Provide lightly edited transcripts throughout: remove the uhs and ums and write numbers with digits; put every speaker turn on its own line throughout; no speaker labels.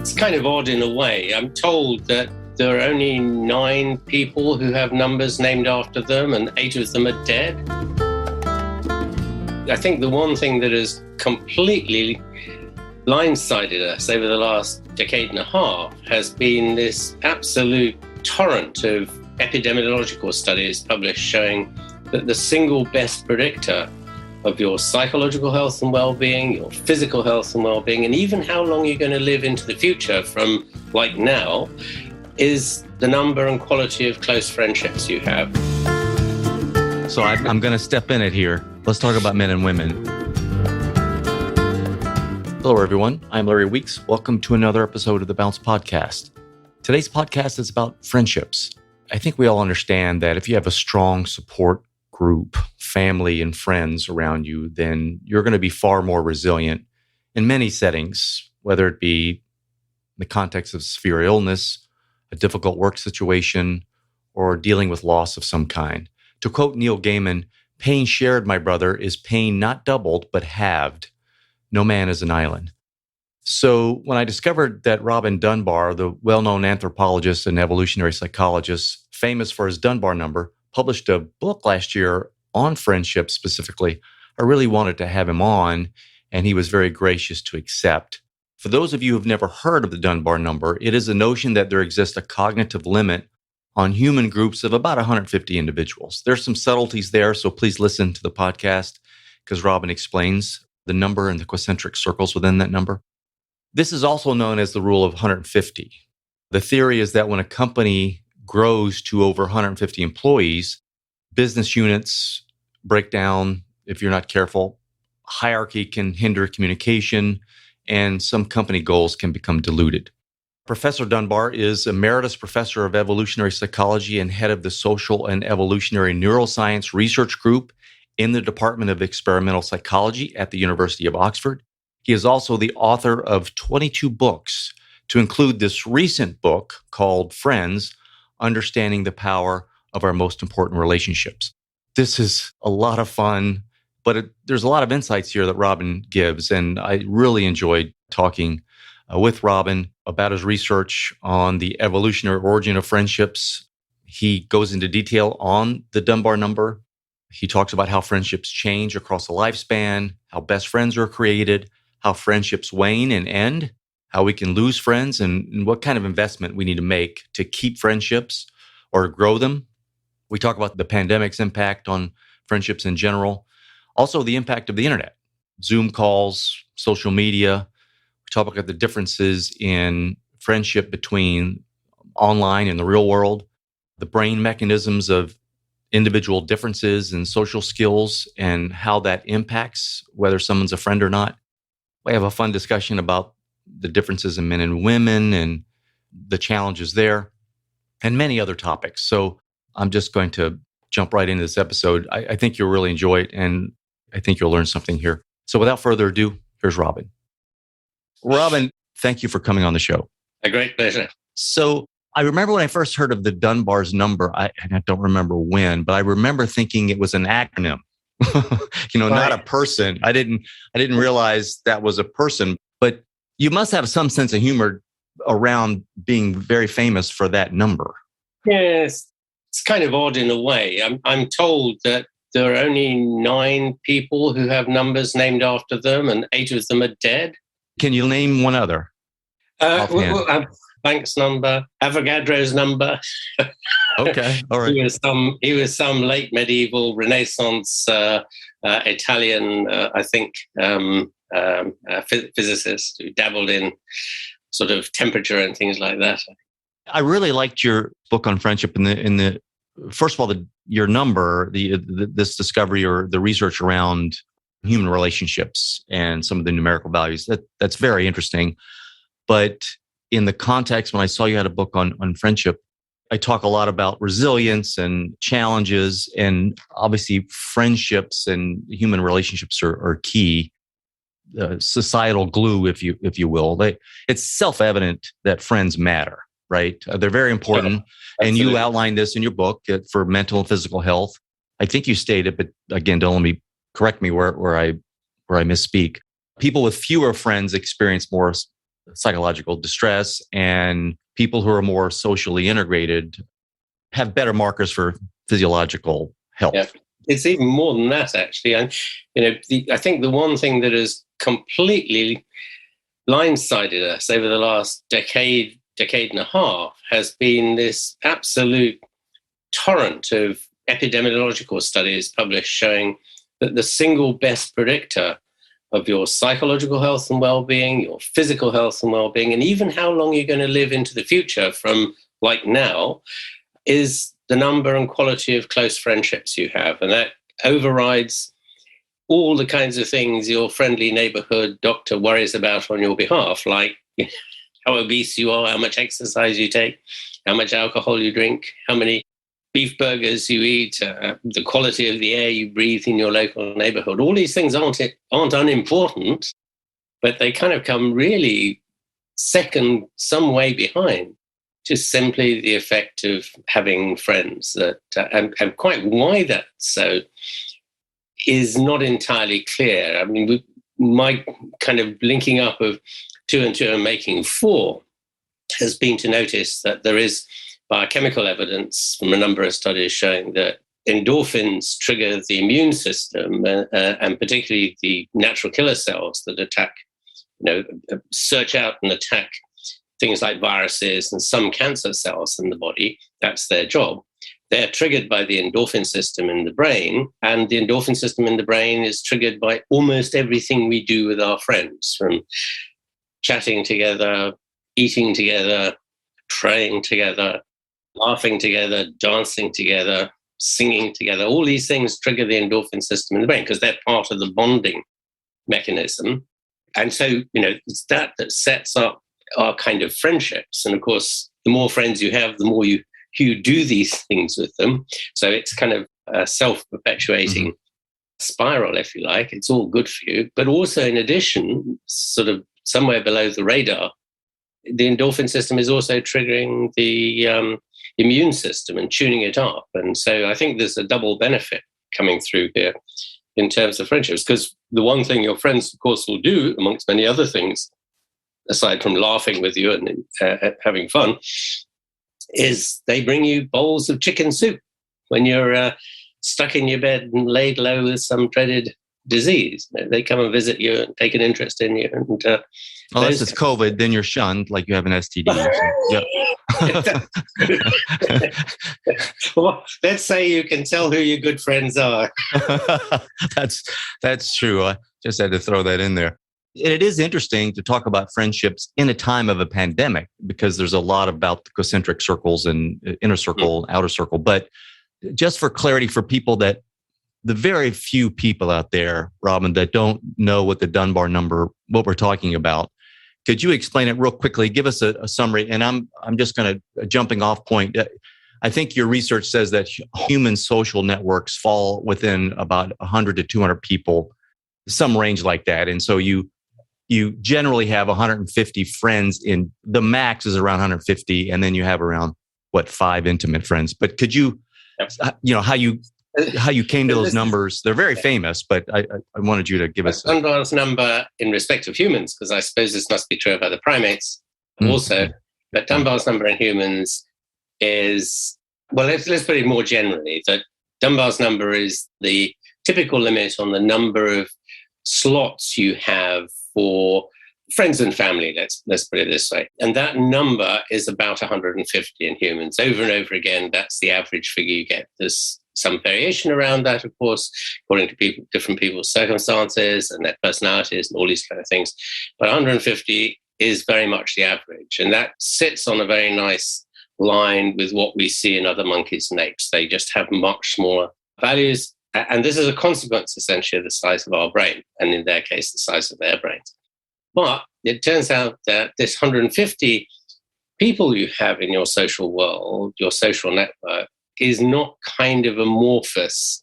It's kind of odd in a way. I'm told that there are only 9 people who have numbers named after them, and 8 of them are dead. I think the one thing that has completely blindsided us over the last decade and a half has been this absolute torrent of epidemiological studies published showing that the single best predictor of your psychological health and well-being, your physical health and well-being, and even how long you're going to live into the future from like now, is the number and quality of close friendships you have.
So I'm going to step in it here. Let's talk about men and women. Hello, everyone. I'm Larry Weeks. Welcome to another episode of the Bounce Podcast. Today's podcast is about friendships. I think we all understand that if you have a strong support group, family, and friends around you, then you're going to be far more resilient in many settings, whether it be in the context of severe illness, a difficult work situation, or dealing with loss of some kind. To quote Neil Gaiman, "Pain shared, my brother, is pain not doubled, but halved. No man is an island." So when I discovered that Robin Dunbar, the well-known anthropologist and evolutionary psychologist, famous for his Dunbar number, published a book last year on friendship specifically, I really wanted to have him on, and he was very gracious to accept. For those of you who've never heard of the Dunbar number, it is a notion that there exists a cognitive limit on human groups of about 150 individuals. There's some subtleties there, so please listen to the podcast because Robin explains the number and the concentric circles within that number. This is also known as the rule of 150. The theory is that when a company grows to over 150 employees, business units break down if you're not careful. Hierarchy can hinder communication, and some company goals can become diluted. Professor Dunbar is Emeritus Professor of Evolutionary Psychology and head of the Social and Evolutionary Neuroscience Research Group in the Department of Experimental Psychology at the University of Oxford. He is also the author of 22 books, to include this recent book called Friends, Understanding the Power of Our Most Important Relationships. This is a lot of fun, but there's a lot of insights here that Robin gives, and I really enjoyed talking with Robin about his research on the evolutionary origin of friendships. He goes into detail on the Dunbar number. He talks about how friendships change across a lifespan, how best friends are created, how friendships wane and end, how we can lose friends, and what kind of investment we need to make to keep friendships or grow them. We talk about the pandemic's impact on friendships in general. Also, the impact of the internet, Zoom calls, social media. We talk about the differences in friendship between online and the real world, the brain mechanisms of individual differences and social skills and how that impacts whether someone's a friend or not. We have a fun discussion about the differences in men and women and the challenges there, and many other topics. So I'm just going to jump right into this episode. I think you'll really enjoy it, and I think you'll learn something here. So without further ado, here's Robin. Robin, thank you for coming on the show.
A great pleasure.
So I remember when I first heard of the Dunbar's number, I don't remember when, but I remember thinking it was an acronym. Not a person. I didn't realize that was a person, but you must have some sense of humor around being very famous for that number.
Yes, it's kind of odd in a way. I'm told that there are only 9 people who have numbers named after them, and 8 of them are dead.
Can you name one other?
Planck's number, Avogadro's number.
Okay, all right.
He was some late medieval Renaissance Italian, physicist who dabbled in sort of temperature and things like that.
I really liked your book on friendship in the first of all, your number, this discovery or the research around human relationships and some of the numerical values. That's very interesting. But in the context, when I saw you had a book on friendship, I talk a lot about resilience and challenges, and obviously friendships and human relationships are key. Societal glue, if you will. It's self-evident that friends matter, right? They're very important. And you outline this in your book for mental and physical health. I think you stated, but again, don't let me correct me where I misspeak. People with fewer friends experience more psychological distress, and people who are more socially integrated have better markers for physiological health.
Yeah. It's even more than that, actually. And I think the one thing that has completely blindsided us over the last decade and a half has been this absolute torrent of epidemiological studies published showing that the single best predictor of your psychological health and well-being, your physical health and well-being, and even how long you're going to live into the future from like now, is the number and quality of close friendships you have. And that overrides all the kinds of things your friendly neighborhood doctor worries about on your behalf, like how obese you are, how much exercise you take, how much alcohol you drink, how many beef burgers you eat, the quality of the air you breathe in your local neighborhood. All these things aren't unimportant, but they kind of come really second, some way behind, just simply the effect of having friends. That and quite why that's so is not entirely clear. I mean, my kind of linking up of 2 and 2 and making 4 has been to notice that there is biochemical evidence from a number of studies showing that endorphins trigger the immune system, and particularly the natural killer cells that attack, search out and attack things like viruses and some cancer cells in the body. That's their job. They're triggered by the endorphin system in the brain, and the endorphin system in the brain is triggered by almost everything we do with our friends, from chatting together, eating together, praying together, laughing together, dancing together, singing together. All these things trigger the endorphin system in the brain because they're part of the bonding mechanism. And so, it's that sets up our kind of friendships. And of course, the more friends you have, the more you do these things with them. So it's kind of a self-perpetuating spiral, if you like. It's all good for you. But also, in addition, sort of somewhere below the radar, the endorphin system is also triggering the immune system and tuning it up. And so I think there's a double benefit coming through here in terms of friendships, because the one thing your friends, of course, will do, amongst many other things, aside from laughing with you and having fun, is they bring you bowls of chicken soup when you're stuck in your bed and laid low with some dreaded disease. They come and visit you and take an interest in you. And
unless it's COVID, then you're shunned like you have an STD. So,
well, let's say you can tell who your good friends are.
That's true. I just had to throw that in there. It is interesting to talk about friendships in a time of a pandemic, because there's a lot about the concentric circles and inner circle, outer circle. But just for clarity for people, that the very few people out there, Robin, that don't know what the Dunbar number, what we're talking about, could you explain it real quickly? Give us a summary. And I'm just going to, jumping off point, I think your research says that human social networks fall within about 100 to 200 people, some range like that. And so you generally have 150 friends. In the max is around 150, and then you have around 5 intimate friends. But could you, how you came to those numbers? They're very famous, but I wanted you to give us
Dunbar's number in respect of humans, because I suppose this must be true of other primates also. But Dunbar's number in humans is, well, let's put it more generally, that Dunbar's number is the typical limit on the number of slots you have for friends and family, let's put it this way. And that number is about 150 in humans. Over and over again, that's the average figure you get. There's some variation around that, of course, according to different people's circumstances and their personalities and all these kind of things. But 150 is very much the average. And that sits on a very nice line with what we see in other monkeys and apes. They just have much smaller values. And this is a consequence, essentially, of the size of our brain, and in their case, the size of their brains. But it turns out that this 150 people you have in your social world, your social network, is not kind of amorphous.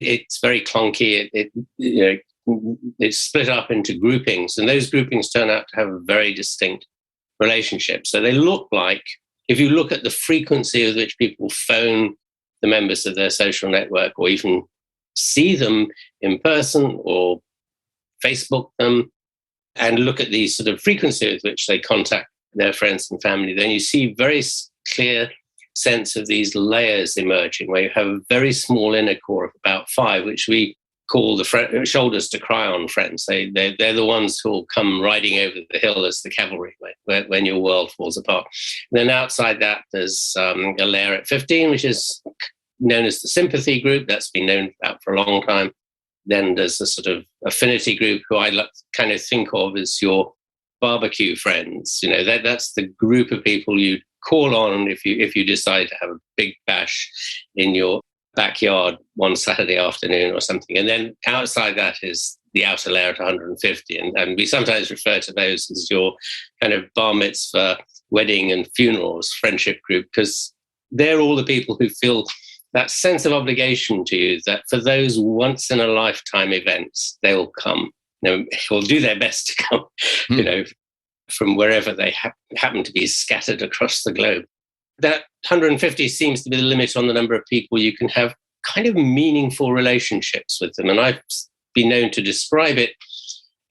It's very clunky. It's split up into groupings, and those groupings turn out to have a very distinct relationship. So they look like, if you look at the frequency with which people phone the members of their social network, or even see them in person or Facebook them, and look at the sort of frequency with which they contact their friends and family, then you see very clear sense of these layers emerging, where you have a very small inner core of about 5, which we call the shoulders to cry on friends. They're the ones who will come riding over the hill as the cavalry when your world falls apart. And then outside that, there's a layer at 15, which is known as the sympathy group. That's been known about for a long time. Then there's a sort of affinity group, who I kind of think of as your barbecue friends. That's the group of people you call on if you decide to have a big bash in your backyard one Saturday afternoon or something. And then outside that is the outer layer at 150. And we sometimes refer to those as your kind of bar mitzvah, wedding and funerals friendship group, because they're all the people who feel that sense of obligation to you, that for those once in a lifetime events, they'll come. Will do their best to come, from wherever they happen to be scattered across the globe. That 150 seems to be the limit on the number of people you can have kind of meaningful relationships with them. And I've been known to describe it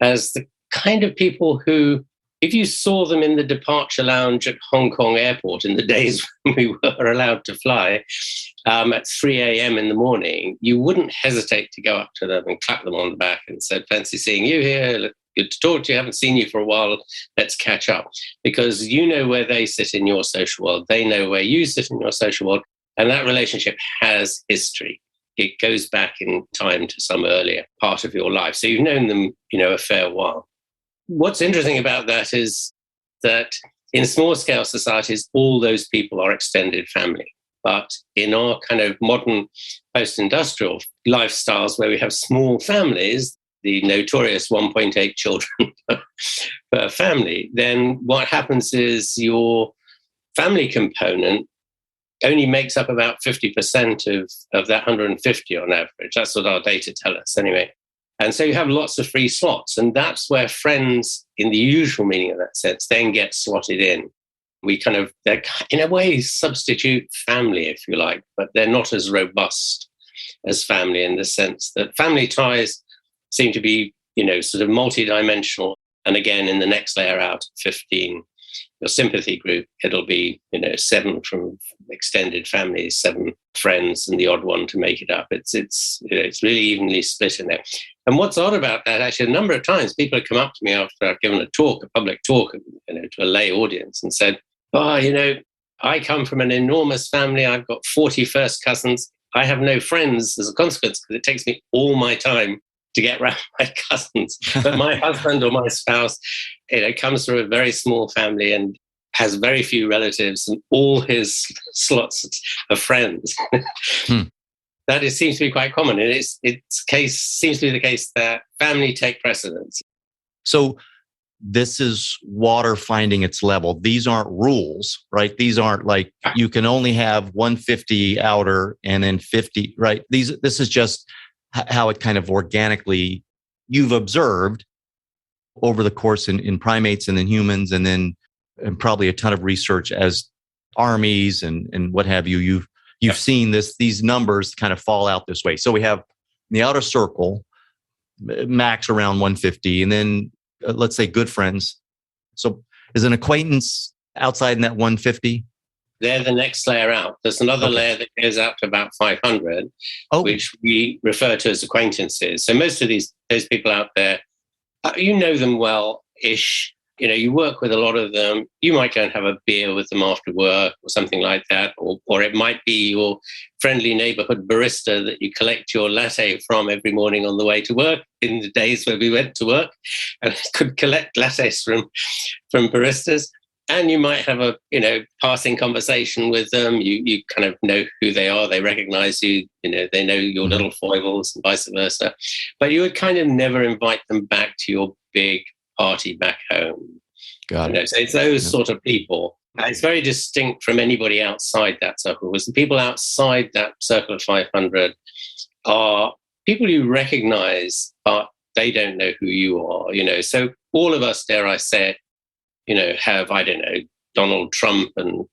as the kind of people who, if you saw them in the departure lounge at Hong Kong airport in the days when we were allowed to fly at 3 a.m. in the morning, you wouldn't hesitate to go up to them and clap them on the back and said, "Fancy seeing you here. Good to talk to you. Haven't seen you for a while. Let's catch up." Because you know where they sit in your social world. They know where you sit in your social world. And that relationship has history. It goes back in time to some earlier part of your life. So you've known them, a fair while. What's interesting about that is that in small scale societies, all those people are extended family. But in our kind of modern post-industrial lifestyles where we have small families, the notorious 1.8 children per family, then what happens is your family component only makes up about 50% of that 150 on average. That's what our data tell us anyway. And so you have lots of free slots. And that's where friends, in the usual meaning of that sense, then get slotted in. They're in a way substitute family, if you like, but they're not as robust as family in the sense that family ties seem to be, sort of multidimensional. And again, in the next layer out, 15, your sympathy group, it'll be, 7 from extended families, 7 friends, and the odd one to make it up. It's really evenly split in there. And what's odd about that, actually, a number of times people have come up to me after I've given a public talk, to a lay audience and said, I come from an enormous family. I've got 40 first cousins. I have no friends as a consequence because it takes me all my time to get around my cousins. But my husband or my spouse, comes from a very small family and has very few relatives and all his slots of friends. That seems to be quite common. And its case seems to be the case that family take precedence.
So this is water finding its level. These aren't rules, right? These aren't like you can only have 150 outer and then 50, right? This is just how it kind of organically you've observed over the course in primates and then humans, and then and probably a ton of research as armies and what have you. You've seen these numbers kind of fall out this way. So we have the outer circle, max around 150, and then let's say good friends. So is an acquaintance outside in that 150?
They're the next layer out. There's another layer that goes out to about 500, which we refer to as acquaintances. So most of those people out there, you know them well-ish. You work with a lot of them. You might go and have a beer with them after work or something like that. Or it might be your friendly neighborhood barista that you collect your latte from every morning on the way to work in the days where we went to work and could collect lattes from baristas. And you might have a, passing conversation with them. You kind of know who they are. They recognize you. They know your little foibles and vice versa. But you would kind of never invite them back to your big party back home.
Got it.
So it's those sort of people. It's very distinct from anybody outside that circle. Because the people outside that circle of 500 are people you recognize, but they don't know who you are. So all of us, dare I say it, have, Donald Trump and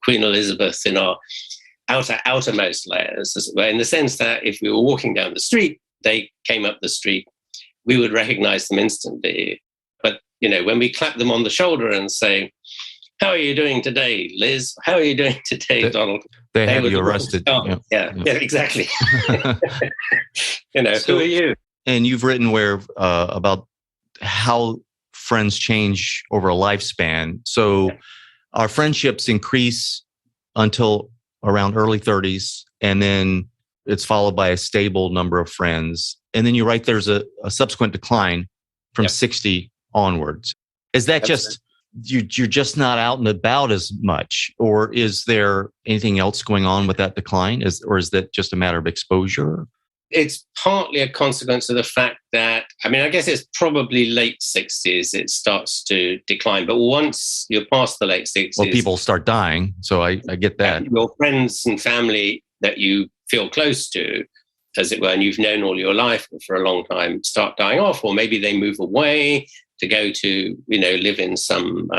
Queen Elizabeth in our outermost layers, in the sense that if we were walking down the street, they came up the street, we would recognize them instantly. But when we clap them on the shoulder and say, "How are you doing today, Liz? How are you doing today, Donald?"
They have you arrested.
Yeah, exactly.
So,
who are you?
And you've written about how friends change over a lifespan. So our friendships increase until around early 30s, and then it's followed by a stable number of friends. And then you write there's a subsequent decline from 60 onwards. Is that just you're just not out and about as much, or is there anything else going on with that decline? Or is that just a matter of exposure?
It's partly a consequence of the fact that, I guess it's probably late 60s it starts to decline. But once you're past the late 60s...
Well, people start dying, so I get that.
Your friends and family that you feel close to, as it were, and you've known all your life for a long time, start dying off, or maybe they move away to go to, live in some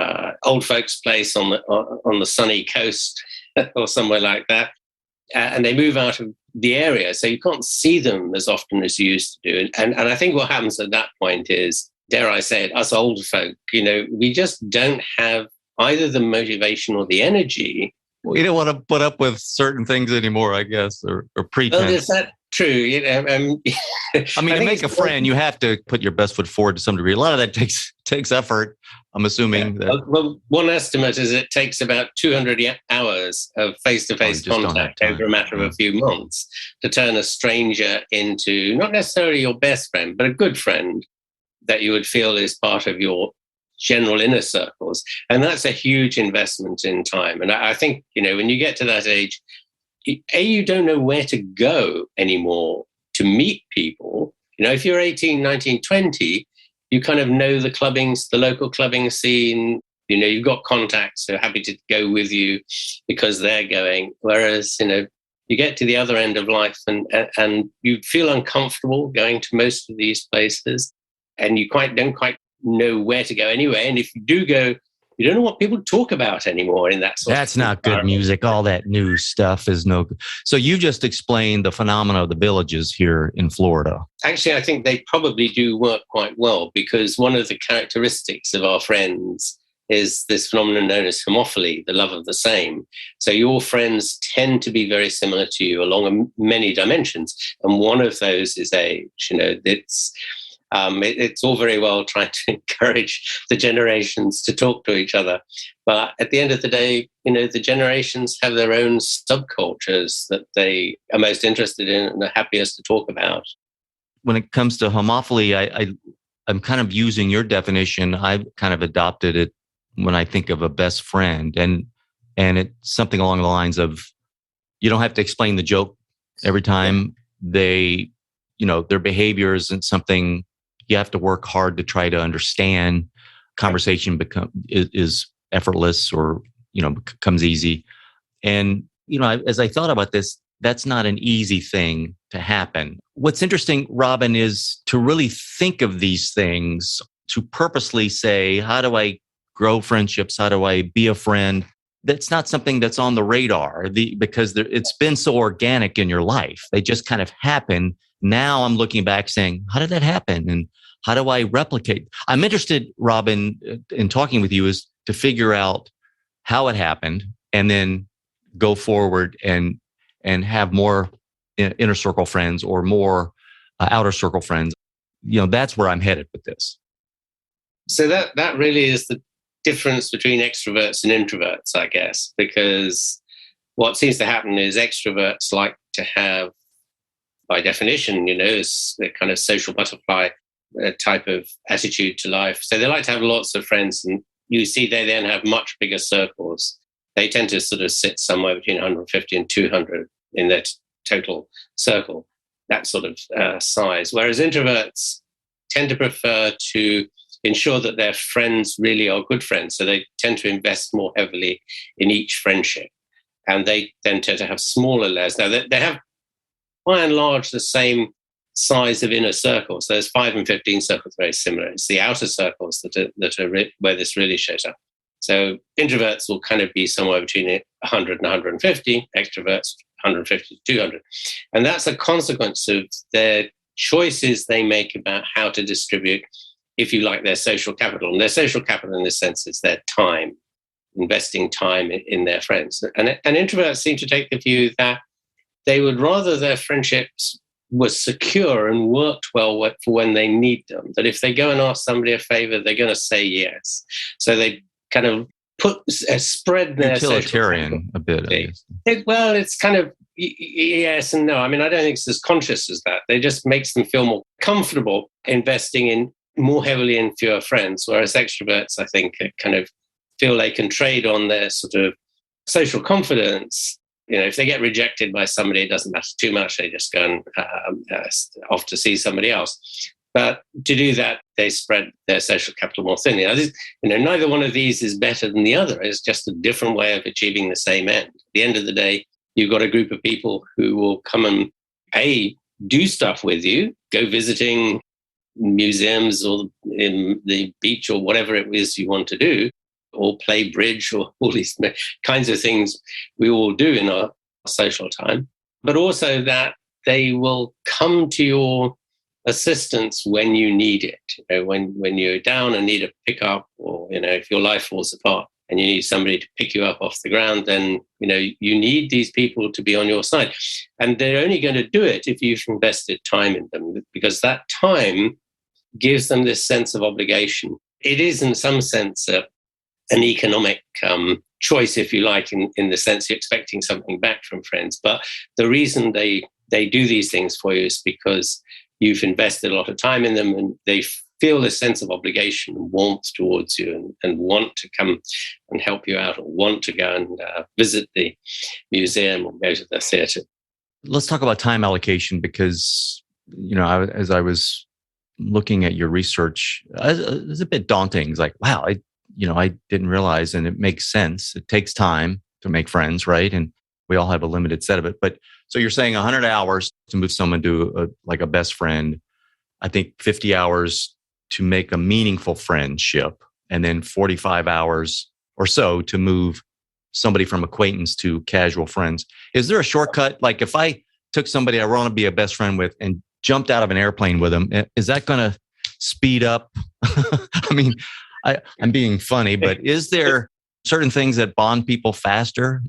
old folks' place on the sunny coast or somewhere like that. And they move out of the area, so you can't see them as often as you used to do. And I think what happens at that point is, dare I say it, us older folk, we just don't have either the motivation or the energy.
We don't want to put up with certain things anymore, I guess, or pretense.
Well, is that true?
To make a friend, you have to put your best foot forward to some degree. A lot of that takes effort, I'm assuming.
Well, one estimate is it takes about 200 hours of face-to-face contact over a matter of a few months to turn a stranger into not necessarily your best friend, but a good friend that you would feel is part of your general inner circles. And that's a huge investment in time. And I think, when you get to that age, you don't know where to go anymore to meet people. If you're 18, 19, 20, you kind of know the local clubbing scene. You've got contacts who are happy to go with you because they're going. Whereas, you get to the other end of life and you feel uncomfortable going to most of these places, and you don't quite know where to go anyway. And if you do go, you don't know what people talk about anymore in that sort of...
That's not good music. All that new stuff is no good. So you just explained the phenomena of the villages here in Florida.
Actually, I think they probably do work quite well, because one of the characteristics of our friends is this phenomenon known as homophily, the love of the same. So your friends tend to be very similar to you along many dimensions. And one of those is age. It's all very well trying to encourage the generations to talk to each other. But at the end of the day, the generations have their own subcultures that they are most interested in and are happiest to talk about.
When it comes to homophily, I'm kind of using your definition. I've kind of adopted it when I think of a best friend. And it's something along the lines of, you don't have to explain the joke every time. Their behavior isn't something you have to work hard to try to understand. Conversation is effortless, or becomes easy. And as I thought about this, that's not an easy thing to happen. What's interesting, Robin, is to really think of these things, to purposely say, how do I grow friendships? How do I be a friend? That's not something that's on the radar because it's been so organic in your life. They just kind of happen. Now I'm looking back saying, how did that happen? And how do I replicate? I'm interested, Robin, in talking with you, is to figure out how it happened and then go forward and have more inner circle friends or more outer circle friends. That's where I'm headed with this.
So that really is the difference between extroverts and introverts, I guess, because what seems to happen is extroverts like to have, by definition, is the kind of social butterfly type of attitude to life. So they like to have lots of friends, and you see they then have much bigger circles. They tend to sort of sit somewhere between 150 and 200 in their total circle, that sort of size. Whereas introverts tend to prefer to ensure that their friends really are good friends. So they tend to invest more heavily in each friendship. And they then tend to have smaller layers. Now, they have, by and large, the same size of inner circles. So there's 5 and 15 circles, very similar. It's the outer circles that are where this really shows up. So introverts will kind of be somewhere between 100 and 150, extroverts 150 to 200. And that's a consequence of their choices they make about how to distribute if you like, their social capital. And their social capital in this sense is their time, investing time in their friends. And introverts seem to take the view that they would rather their friendships were secure and worked well for when they need them, that if they go and ask somebody a favor, they're going to say yes. So they kind of spread their
utilitarian a bit. I guess.
Well, it's kind of yes and no. I mean, I don't think it's as conscious as that. It just makes them feel more comfortable investing in more heavily in fewer friends, whereas extroverts, I think, kind of feel they can trade on their sort of social confidence. You know, if they get rejected by somebody, it doesn't matter too much. They just go and off to see somebody else. But to do that, they spread their social capital more thinly. Neither one of these is better than the other. It's just a different way of achieving the same end. At the end of the day, you've got a group of people who will come and, do stuff with you, go visiting museums or in the beach or whatever it is you want to do, or play bridge or all these kinds of things we all do in our social time, but also that they will come to your assistance when you need it. When you're down and need a pickup, or if your life falls apart and you need somebody to pick you up off the ground, then you need these people to be on your side, and they're only going to do it if you've invested time in them, because that time gives them this sense of obligation. It is, in some sense, an economic choice, if you like, in the sense you're expecting something back from friends. But the reason they do these things for you is because you've invested a lot of time in them, and they feel a sense of obligation and warmth towards you, and want to come and help you out, or want to go and visit the museum or go to the theatre.
Let's talk about time allocation, because, as I was looking at your research, it was a bit daunting. It's like, wow, I didn't realize, and it makes sense. It takes time to make friends, right? And we all have a limited set of it. But so you're saying 100 hours to move someone to a best friend, I think 50 hours to make a meaningful friendship, and then 45 hours or so to move somebody from acquaintance to casual friends. Is there a shortcut? Like if I took somebody I want to be a best friend with and jumped out of an airplane with them, is that going to speed up? I mean, I'm being funny, but is there certain things that bond people faster?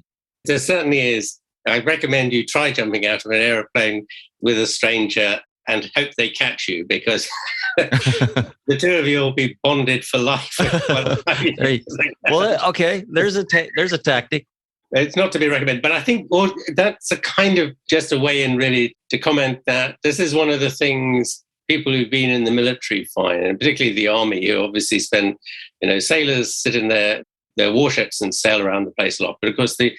There certainly is. I recommend you try jumping out of an airplane with a stranger and hope they catch you, because the two of you will be bonded for life.
Well, okay, there's a tactic.
It's not to be recommended, but I think that's a kind of just a way in really to comment that this is one of the things people who've been in the military find, and particularly the army, who obviously spend, sailors sit in their warships and sail around the place a lot. But of course, the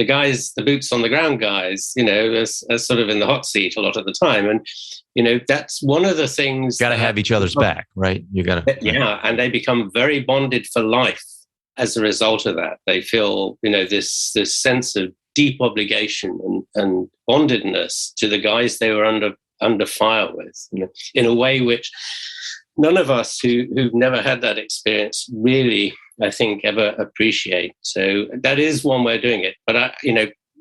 guys, the boots on the ground guys, are sort of in the hot seat a lot of the time. And, that's one of the things.
Got to have each other's back, right? You got to.
Yeah. And they become very bonded for life as a result of that. They feel, this sense of deep obligation and bondedness to the guys they were under fire with, in a way which none of us who've never had that experience really, I think, ever appreciate. So that is one way of doing it. But,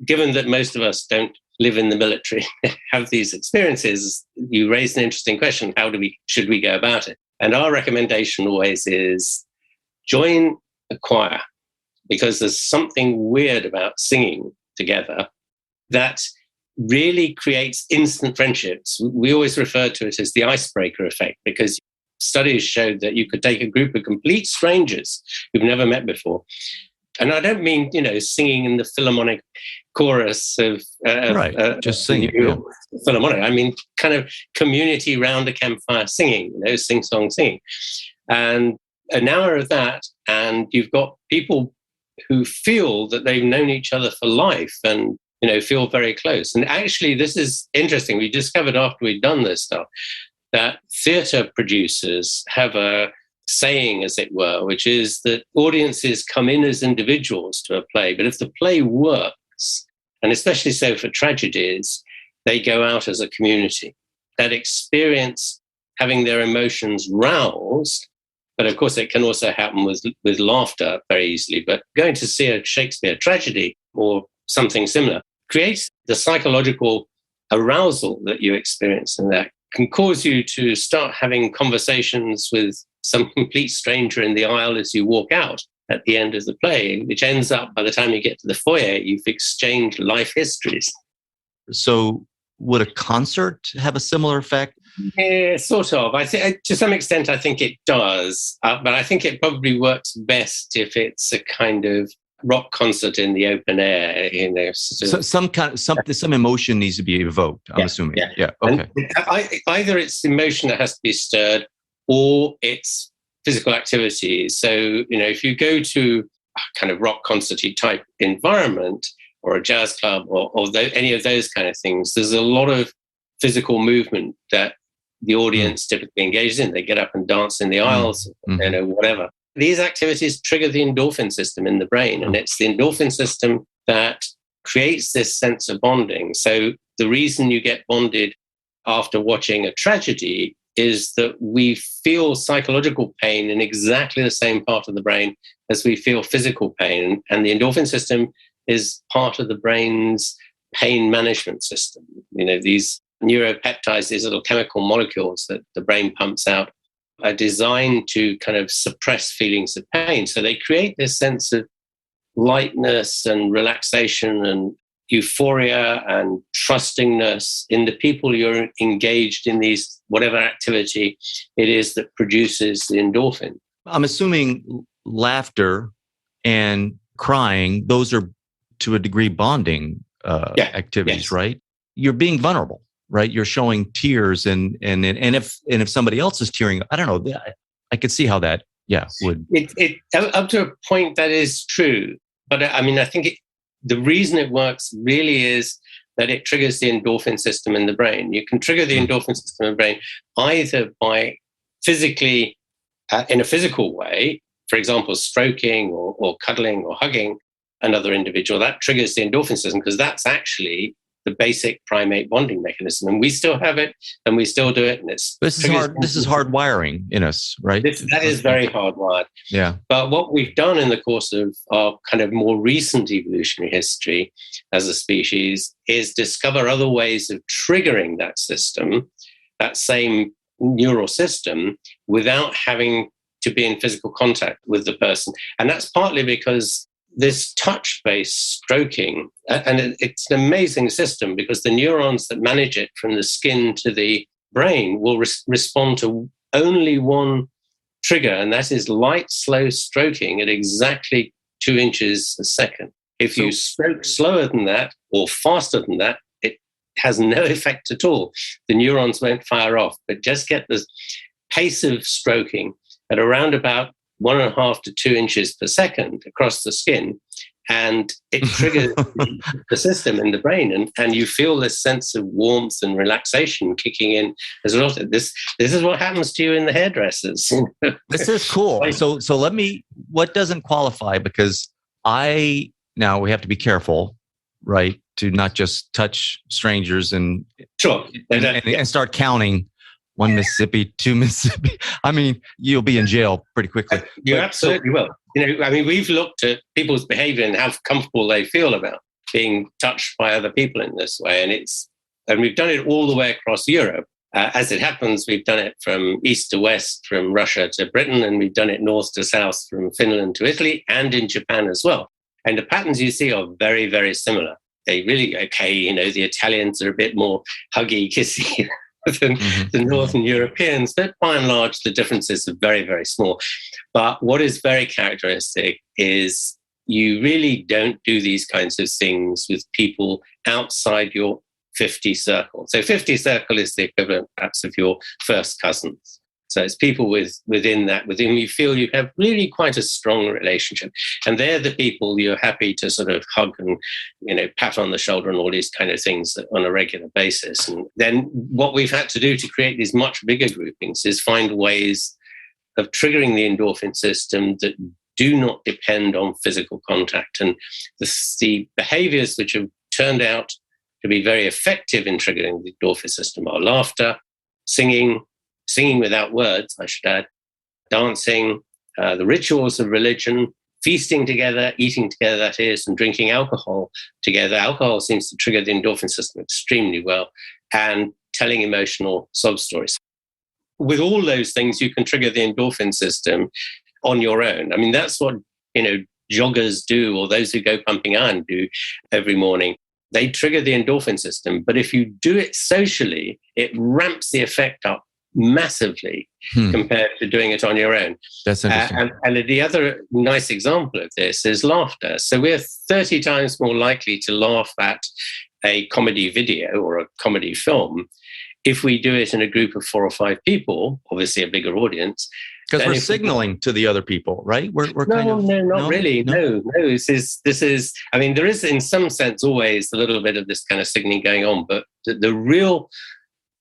given that most of us don't live in the military, have these experiences, you raised an interesting question. Should we go about it? And our recommendation always is join a choir, because there's something weird about singing together that really creates instant friendships. We always refer to it as the icebreaker effect, because studies showed that you could take a group of complete strangers who've never met before. And I don't mean, singing in the Philharmonic chorus of
just singing.
Philharmonic. I mean, kind of community round a campfire singing, sing-song singing. And an hour of that, and you've got people who feel that they've known each other for life and, feel very close. And actually, this is interesting. We discovered after we'd done this stuff that theatre producers have a saying, as it were, which is that audiences come in as individuals to a play, but if the play works, and especially so for tragedies, they go out as a community. That experience having their emotions roused, but of course it can also happen with laughter very easily, but going to see a Shakespeare tragedy or something similar creates the psychological arousal that you experience, and that can cause you to start having conversations with some complete stranger in the aisle as you walk out at the end of the play, which ends up, by the time you get to the foyer, you've exchanged life histories.
So would a concert have a similar effect?
Yeah, sort of. I think to some extent, I think it does, but I think it probably works best if it's a kind of rock concert in the open air.
So some emotion needs to be evoked. I'm assuming. Yeah. Okay.
Either it's emotion that has to be stirred, or it's physical activity. So if you go to a kind of rock concerty type environment, or a jazz club, or any of those kind of things, there's a lot of physical movement that the audience typically engages in. They get up and dance in the aisles, whatever. These activities trigger the endorphin system in the brain, and it's the endorphin system that creates this sense of bonding. So the reason you get bonded after watching a tragedy is that we feel psychological pain in exactly the same part of the brain as we feel physical pain, and the endorphin system is part of the brain's pain management system. These neuropeptides, these little chemical molecules that the brain pumps out, are designed to kind of suppress feelings of pain. So they create this sense of lightness and relaxation and euphoria and trustingness in the people you're engaged in these, whatever activity it is that produces the endorphin.
I'm assuming laughter and crying, those are to a degree bonding activities, right? You're being vulnerable. Right, you're showing tears, and if somebody else is tearing, I don't know. I could see how that, would.
It up to a point that is true, but I think the reason it works really is that it triggers the endorphin system in the brain. You can trigger the endorphin system in the brain either by physically, in a physical way, for example, stroking or cuddling or hugging another individual. That triggers the endorphin system because that's actually the basic primate bonding mechanism, and we still have it, and we still do it. And
this is hardwiring in us, right?
That is very hardwired.
Yeah.
But what we've done in the course of our kind of more recent evolutionary history as a species is discover other ways of triggering that system, that same neural system, without having to be in physical contact with the person. And that's partly because this touch-based stroking, and it's an amazing system because the neurons that manage it from the skin to the brain will respond to only one trigger, and that is light, slow stroking at exactly 2 inches a second. If you stroke slower than that or faster than that, it has no effect at all. The neurons won't fire off, but just get the pace of stroking at around about 1.5 to 2 inches per second across the skin, and it triggers the system in the brain, and you feel this sense of warmth and relaxation kicking in as well. This is what happens to you in the hairdressers.
This is cool. So what doesn't qualify? Because now we have to be careful, right, to not just touch strangers and start counting. 1 Mississippi, 2 Mississippi. I mean, you'll be in jail pretty quickly.
You absolutely will. We've looked at people's behavior and how comfortable they feel about being touched by other people in this way. And we've done it all the way across Europe. As it happens, we've done it from east to west, from Russia to Britain, and we've done it north to south, from Finland to Italy, and in Japan as well. And the patterns you see are very, very similar. They really, the Italians are a bit more huggy, kissy than the Northern Europeans, but by and large, the differences are very, very small. But what is very characteristic is you really don't do these kinds of things with people outside your 50 circle. So 50 circle is the equivalent, perhaps, of your first cousins. So it's people within whom you feel you have really quite a strong relationship. And they're the people you're happy to sort of hug and, pat on the shoulder and all these kind of things on a regular basis. And then what we've had to do to create these much bigger groupings is find ways of triggering the endorphin system that do not depend on physical contact. And the behaviors which have turned out to be very effective in triggering the endorphin system are laughter, singing without words, I should add, dancing, the rituals of religion, feasting together, eating together, that is, and drinking alcohol together. Alcohol seems to trigger the endorphin system extremely well, and telling emotional sob stories. with all those things, you can trigger the endorphin system on your own. I mean, that's what, joggers do, or those who go pumping iron do every morning. They trigger the endorphin system. But if you do it socially, it ramps the effect up massively compared to doing it on your own.
That's interesting.
And the other nice example of this is laughter. So we're 30 times more likely to laugh at a comedy video or a comedy film if we do it in a group of 4 or 5 people, obviously a bigger audience.
Because we're signaling to the other people, right? We're
not really. No. This is. I mean, there is in some sense always a little bit of this kind of signaling going on, but the real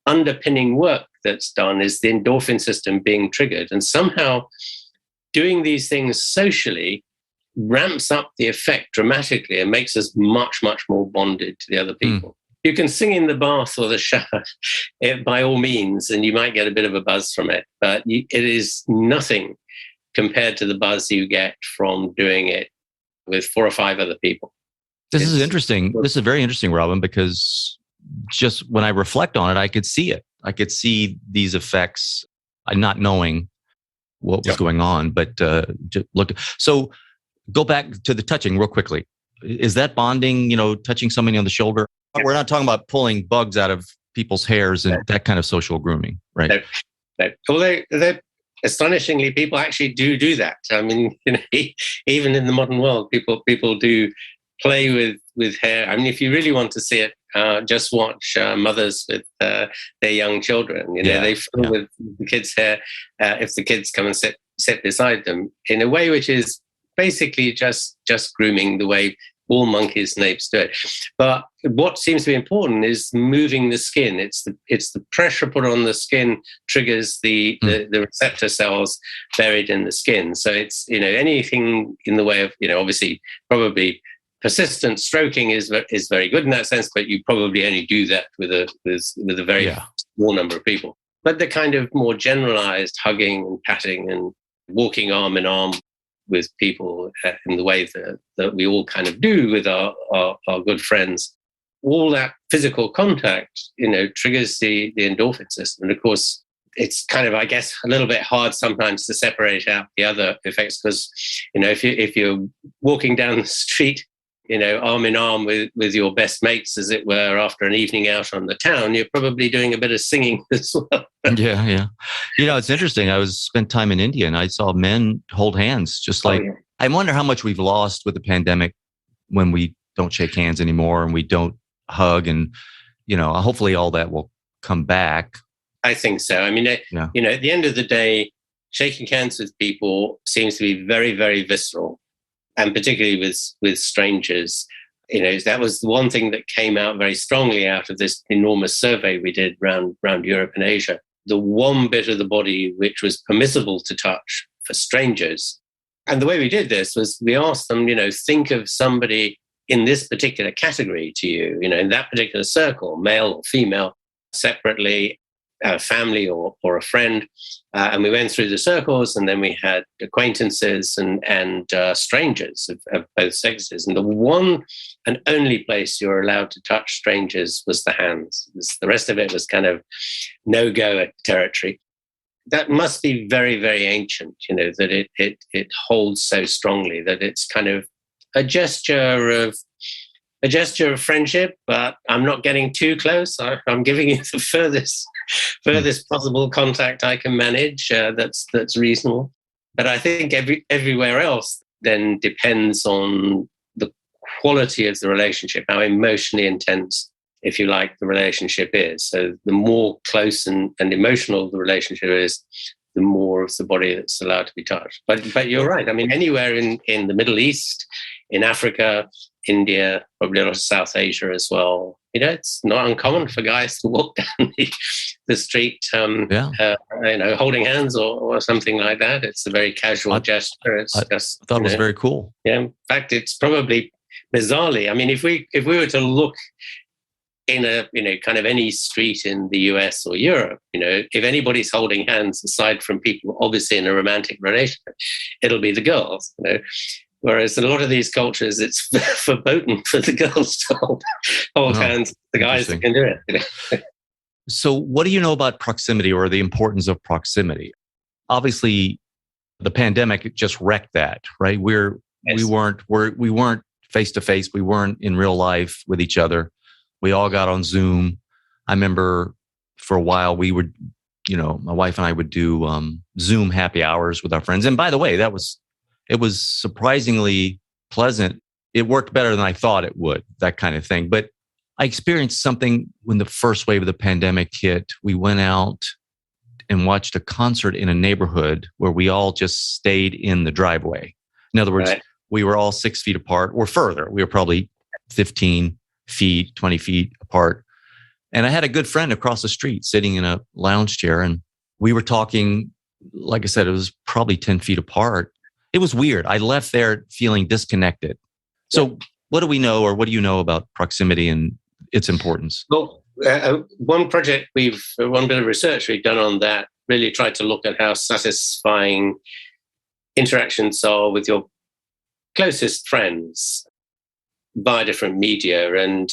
underpinning work that's done is the endorphin system being triggered, and somehow doing these things socially ramps up the effect dramatically and makes us much, much more bonded to the other people. You can sing in the bath or the shower, by all means, and you might get a bit of a buzz from it, but it is nothing compared to the buzz you get from doing it with 4 or 5 other people.
This is interesting. This is very interesting, Robin, because just when I reflect on it, I could see it. I could see these effects, not knowing what was going on, but just look. So go back to the touching real quickly. Is that bonding, touching somebody on the shoulder? We're not talking about pulling bugs out of people's hairs and that kind of social grooming, right?
No. Although astonishingly, people actually do that. I mean, even in the modern world, people do play with hair. I mean, if you really want to see it, just watch mothers with their young children. They fill with the kids' hair if the kids come and sit beside them in a way which is basically just grooming, the way all monkeys and apes do it. But what seems to be important is moving the skin. It's the pressure put on the skin triggers the receptor cells buried in the skin. So it's anything in the way of obviously probably persistent stroking is very good in that sense, but you probably only do that with a very small number of people. But the kind of more generalized hugging and patting and walking arm in arm with people in the way that we all kind of do with our good friends, all that physical contact, triggers the endorphin system. And of course, it's kind of, I guess, a little bit hard sometimes to separate out the other effects because, if you're walking down the street, arm in arm with your best mates, as it were, after an evening out on the town, you're probably doing a bit of singing as well.
Yeah. It's interesting. I spent time in India and I saw men hold hands, just like, I wonder how much we've lost with the pandemic when we don't shake hands anymore and we don't hug, and, hopefully all that will come back.
I think so. I mean, at the end of the day, shaking hands with people seems to be very, very visceral. And particularly with strangers, that was the one thing that came out very strongly out of this enormous survey we did around Europe and Asia. The one bit of the body which was permissible to touch for strangers. And the way we did this was we asked them, think of somebody in this particular category to you, in that particular circle, male or female, separately, a family or a friend. And we went through the circles, and then we had acquaintances and strangers of both sexes. And the one and only place you're allowed to touch strangers was the hands. The rest of it was kind of no-go territory. That must be very, very ancient, that it holds so strongly, that it's kind of a gesture of friendship, but I'm not getting too close. I'm giving you the furthest possible contact I can manage. That's reasonable. But I think everywhere else then depends on the quality of the relationship, how emotionally intense, if you like, the relationship is. So the more close and emotional the relationship is, the more of the body that's allowed to be touched. But you're right. I mean, anywhere in the Middle East, in Africa, India, probably a lot of South Asia as well. It's not uncommon for guys to walk down the street, holding hands or something like that. It's a very casual gesture. I
thought it was very cool.
Yeah, in fact, it's probably bizarrely. I mean, if we were to look in a kind of any street in the US or Europe, if anybody's holding hands aside from people obviously in a romantic relationship, it'll be the girls. Whereas in a lot of these cultures, it's verboten for the girls to hold hands. The guys that can do it.
So what do you know about proximity or the importance of proximity? Obviously, the pandemic just wrecked that, right? We weren't face to face. We weren't in real life with each other. We all got on Zoom. I remember for a while we would, my wife and I would do Zoom happy hours with our friends. And by the way, it was surprisingly pleasant. It worked better than I thought it would, that kind of thing. But I experienced something when the first wave of the pandemic hit. We went out and watched a concert in a neighborhood where we all just stayed in the driveway. In other words, right. We were all 6 feet apart or further. We were probably 15 feet, 20 feet apart. And I had a good friend across the street sitting in a lounge chair, and we were talking, like I said, it was probably 10 feet apart. It was weird. I left there feeling disconnected. So what do we know, or what do you know about proximity and its importance?
Well, one bit of research we've done on that really tried to look at how satisfying interactions are with your closest friends via different media. And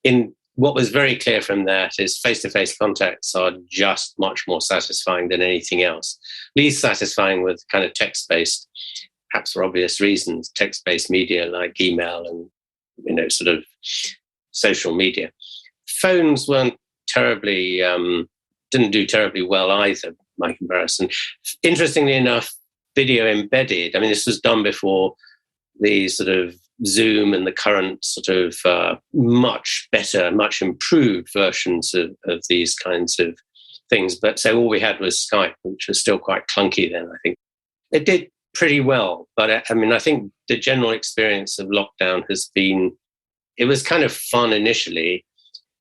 in what was very clear from that is face-to-face contacts are just much more satisfying than anything else. Least satisfying with kind of text-based, perhaps for obvious reasons, text-based media like email and, sort of social media. Phones weren't didn't do terribly well either, by comparison. Interestingly enough, video embedded, this was done before the sort of Zoom and the current sort of much better, much improved versions of these kinds of things. But so all we had was Skype, which was still quite clunky then, I think. It did pretty well. But I think the general experience of lockdown has been, it was kind of fun initially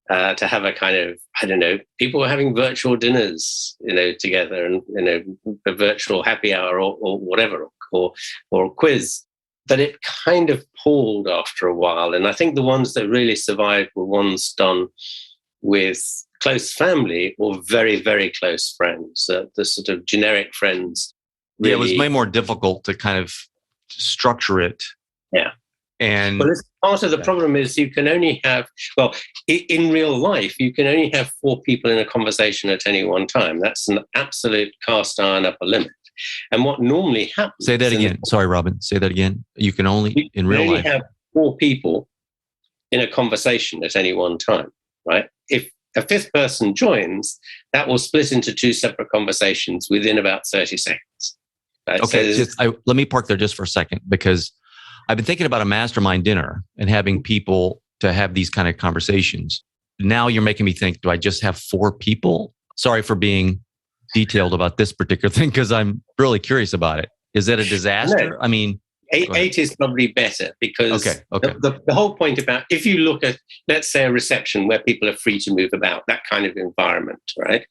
to have a kind of, people were having virtual dinners, together and, a virtual happy hour or whatever, or a quiz. But it kind of palled after a while. And I think the ones that really survived were ones done with close family or very, very close friends, the sort of generic friends. Really.
Yeah, it was way more difficult to kind of structure it.
Yeah.
And
part of the problem is you can only have, in real life, you can only have 4 people in a conversation at any one time. That's an absolute cast iron upper limit. And what normally happens...
Say that again. Sorry, Robin. Say that again. You can only, in real life...
have 4 people in a conversation at any one time, right? If a 5th person joins, that will split into 2 separate conversations within about 30 seconds. Right?
Okay, let me park there just for a second, because I've been thinking about a mastermind dinner and having people to have these kind of conversations. Now you're making me think, do I just have 4 people? Sorry for being detailed about this particular thing, because I'm really curious about it. Is that a disaster?
No. 8 is probably better, because the whole point about, if you look at, let's say, a reception where people are free to move about, that kind of environment, right?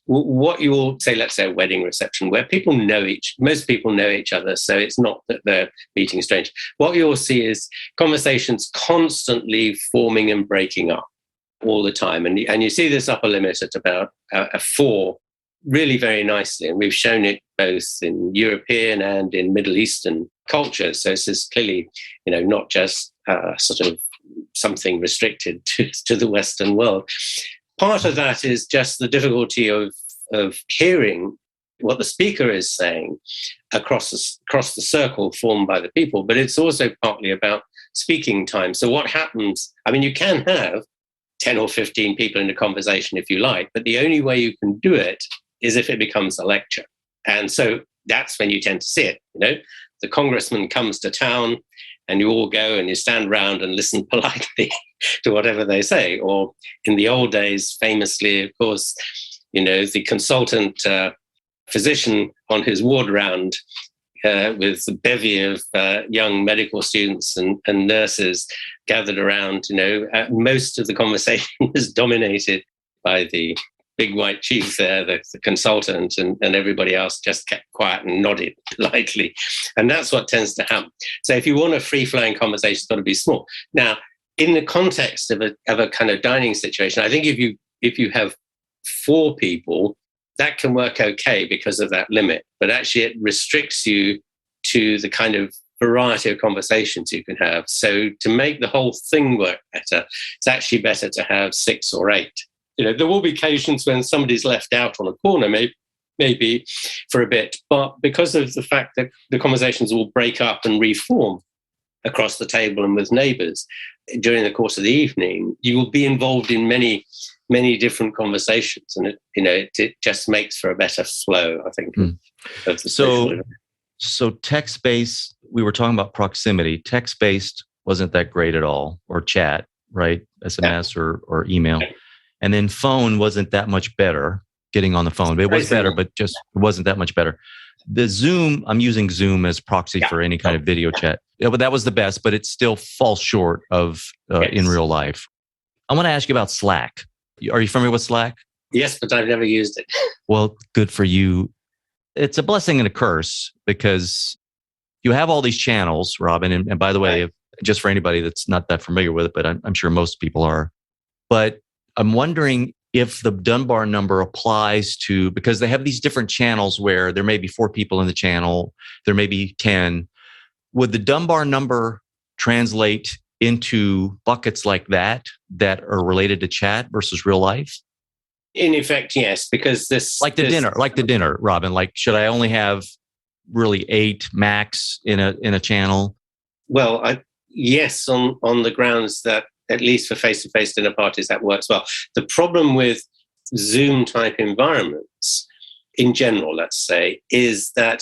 What you will say, let's say a wedding reception where most people know each other, so it's not that they're meeting strangers. What you'll see is conversations constantly forming and breaking up all the time. And you see this upper limit at about a 4 really very nicely. And we've shown it both in European and in Middle Eastern culture. So this is clearly, not just sort of something restricted to the Western world. Part of that is just the difficulty of hearing what the speaker is saying across the circle formed by the people, but it's also partly about speaking time. So what happens, you can have 10 or 15 people in a conversation if you like, but the only way you can do it is if it becomes a lecture. And so that's when you tend to see it, The congressman comes to town and you all go and you stand around and listen politely to whatever they say. Or in the old days, famously, of course, the consultant physician on his ward round with a bevy of young medical students and nurses gathered around, most of the conversation was dominated by the big white chief there, the consultant, and everybody else just kept quiet and nodded politely. And that's what tends to happen. So if you want a free-flowing conversation, it's got to be small. Now, in the context of a kind of dining situation, I think if you have 4 people, that can work okay because of that limit. But actually, it restricts you to the kind of variety of conversations you can have. So to make the whole thing work better, it's actually better to have 6 or 8. there will be occasions when somebody's left out on a corner, maybe for a bit, but because of the fact that the conversations will break up and reform across the table and with neighbours during the course of the evening, you will be involved in many different conversations, and it just makes for a better flow, I think, of the social event.
So text-based, we were talking about proximity. Text-based wasn't that great at all, or chat, right? SMS or email. And then phone wasn't that much better, getting on the phone. It was better, but just it wasn't that much better. The Zoom, I'm using Zoom as proxy for any kind of video chat. Yeah, but that was the best, but it still falls short of in real life. I want to ask you about Slack. Are you familiar with Slack?
Yes, but I've never used it.
Well, good for you. It's a blessing and a curse because you have all these channels, Robin. And by the way, just for anybody that's not that familiar with it, but I'm sure most people are. But I'm wondering if the Dunbar number applies to, because they have these different channels where there may be 4 people in the channel, there may be 10. Would the Dunbar number translate into buckets like that are related to chat versus real life?
In effect, yes, because
like the dinner, Robin. Like, should I only have really 8 max in a channel?
Well, yes, on the grounds that at least for face-to-face dinner parties that works well. The problem with Zoom type environments in general, let's say, is that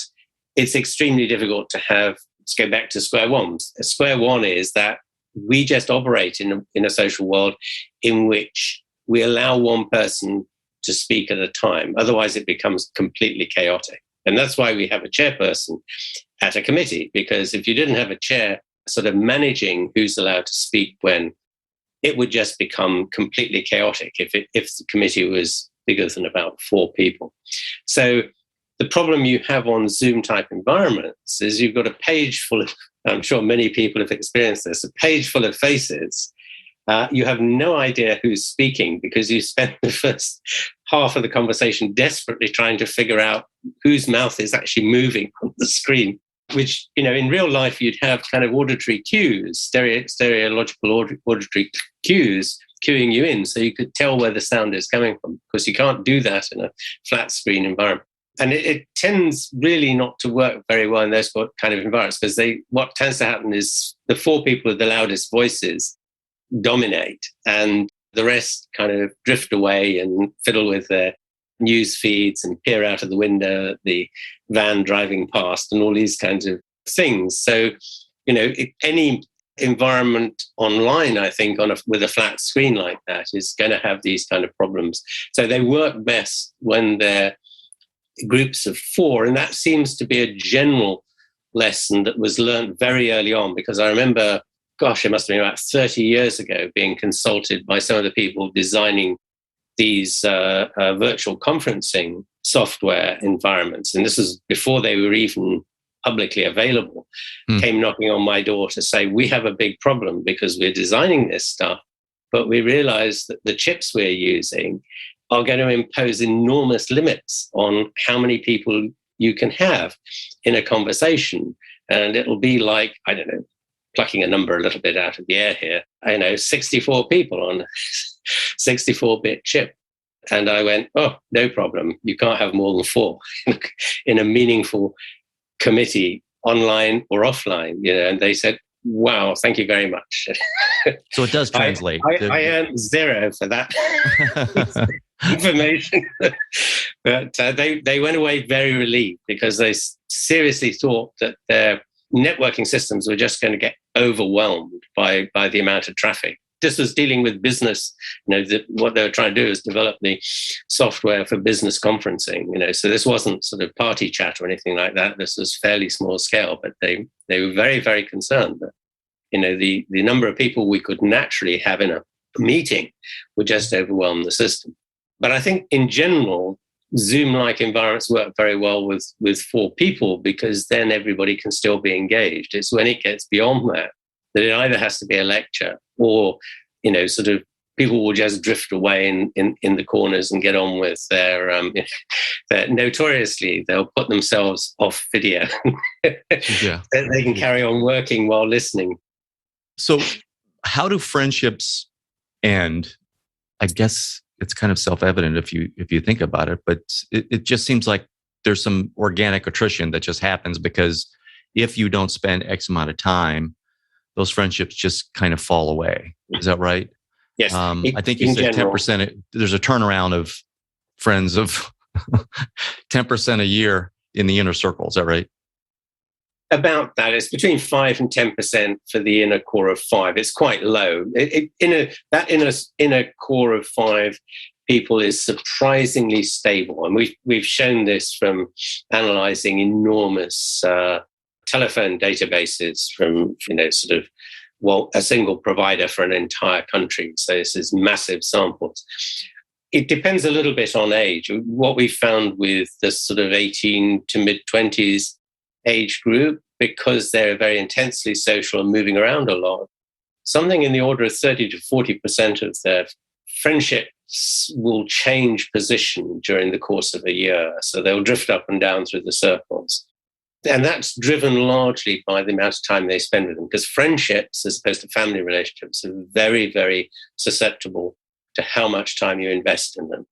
it's extremely difficult to have. Let's go back to square one. Square one is that we just operate in a social world in which we allow one person to speak at a time. Otherwise, it becomes completely chaotic. And that's why we have a chairperson at a committee, because if you didn't have a chair sort of managing who's allowed to speak when, it would just become completely chaotic if the committee was bigger than about 4 people. So the problem you have on Zoom type environments is you've got a page full of, I'm sure many people have experienced this, a page full of faces. You have no idea who's speaking because you spend the first half of the conversation desperately trying to figure out whose mouth is actually moving on the screen, which, in real life, you'd have kind of auditory cues, stereological auditory cues cueing you in so you could tell where the sound is coming from, because you can't do that in a flat screen environment. And it tends really not to work very well in those kind of environments, because what tends to happen is the 4 people with the loudest voices dominate and the rest kind of drift away and fiddle with their news feeds and peer out of the window at the van driving past and all these kinds of things. So, any environment online, I think, with a flat screen like that is going to have these kind of problems. So they work best when they're groups of 4. And that seems to be a general lesson that was learned very early on, because I remember, it must have been about 30 years ago, being consulted by some of the people designing these virtual conferencing software environments. And this is before they were even publicly available, came knocking on my door to say, we have a big problem because we're designing this stuff, but we realize that the chips we're using are going to impose enormous limits on how many people you can have in a conversation. And it'll be like, I don't know, plucking a number a little bit out of the air here, 64 people on 64-bit chip. And I went, no problem. You can't have more than 4 in a meaningful committee, online or offline. And they said, wow, thank you very much.
So it does translate.
I earned 0 for that information. But they went away very relieved, because they seriously thought that their networking systems were just going to get overwhelmed by the amount of traffic. This was dealing with business. What they were trying to do is develop the software for business conferencing. So this wasn't sort of party chat or anything like that. This was fairly small scale, but they were very, very concerned that the number of people we could naturally have in a meeting would just overwhelm the system. But I think in general, Zoom-like environments work very well with 4 people, because then everybody can still be engaged. It's when it gets beyond that it either has to be a lecture or, sort of people will just drift away in the corners and get on with their notoriously, they'll put themselves off video. Yeah. They can carry on working while listening.
So how do friendships end? I guess it's kind of self-evident if you think about it, but it just seems like there's some organic attrition that just happens because if you don't spend X amount of time, those friendships just kind of fall away. Is that right?
Yes.
I think you said 10%. There's a turnaround of friends of 10% a year in the inner circle. Is that right?
About that. It's between 5 and 10% for the inner core of 5. It's quite low. That inner core of 5 people is surprisingly stable. And we've shown this from analyzing enormous telephone databases from, sort of, a single provider for an entire country. So this is massive samples. It depends a little bit on age. What we found with the sort of 18 to mid-20s age group, because they're very intensely social and moving around a lot, something in the order of 30 to 40% of their friendships will change position during the course of a year. So they'll drift up and down through the circles. And that's driven largely by the amount of time they spend with them, because friendships, as opposed to family relationships, are very, very susceptible to how much time you invest in them.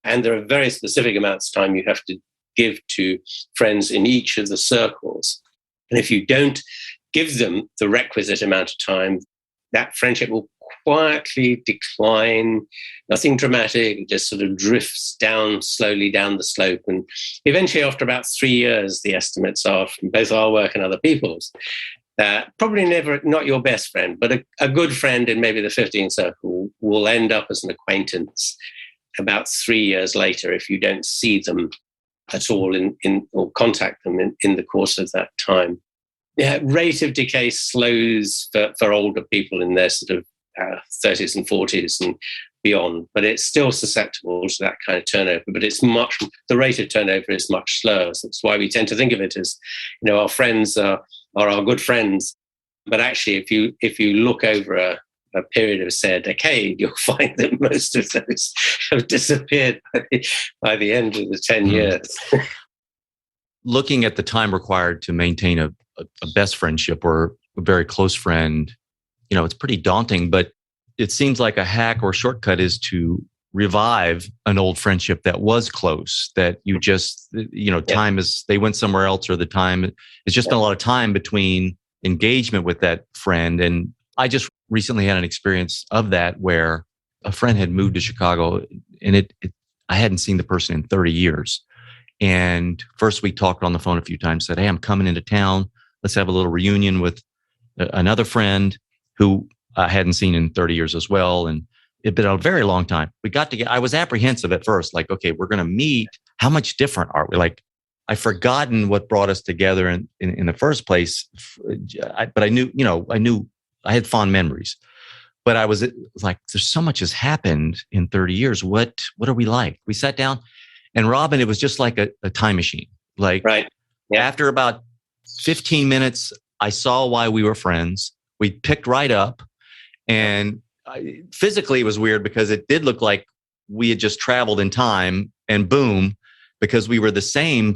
And there are very specific amounts of time you have to give to friends in each of the circles. And if you don't give them the requisite amount of time, that friendship will quietly decline, nothing dramatic, it just sort of drifts down slowly down the slope. And eventually, after about 3 years, the estimates are from both our work and other people's, probably never, not your best friend, but a good friend in maybe the 15th circle will end up as an acquaintance about 3 years later if you don't see them at all or contact them in the course of that time. Yeah, rate of decay slows for older people in their sort of 30s and 40s and beyond, but it's still susceptible to that kind of turnover. But the rate of turnover is much slower. So that's why we tend to think of it as, our friends are our good friends. But actually, if you look over a period of, say, a decade, you'll find that most of those have disappeared by the end of the 10 years.
Looking at the time required to maintain a best friendship or a very close friend, it's pretty daunting, but it seems like a hack or shortcut is to revive an old friendship that was close, that you just, time is, they went somewhere else, or the time, it's just been a lot of time between engagement with that friend. And I just recently had an experience of that where a friend had moved to Chicago and I hadn't seen the person in 30 years. And first we talked on the phone a few times, said, "Hey, I'm coming into town. Let's have a little reunion with another friend who I hadn't seen in 30 years as well." And it'd been a very long time. We got together. I was apprehensive at first, like, okay, we're going to meet. How much different are we? Like, I've forgotten what brought us together in the first place. But I knew, I had fond memories. But I was like, there's so much has happened in 30 years. What are we like? We sat down, and Robin, it was just like a time machine. Like,
right. Yeah.
After about 15 minutes, I saw why we were friends. We picked right up, and physically it was weird because it did look like we had just traveled in time, and boom, because we were the same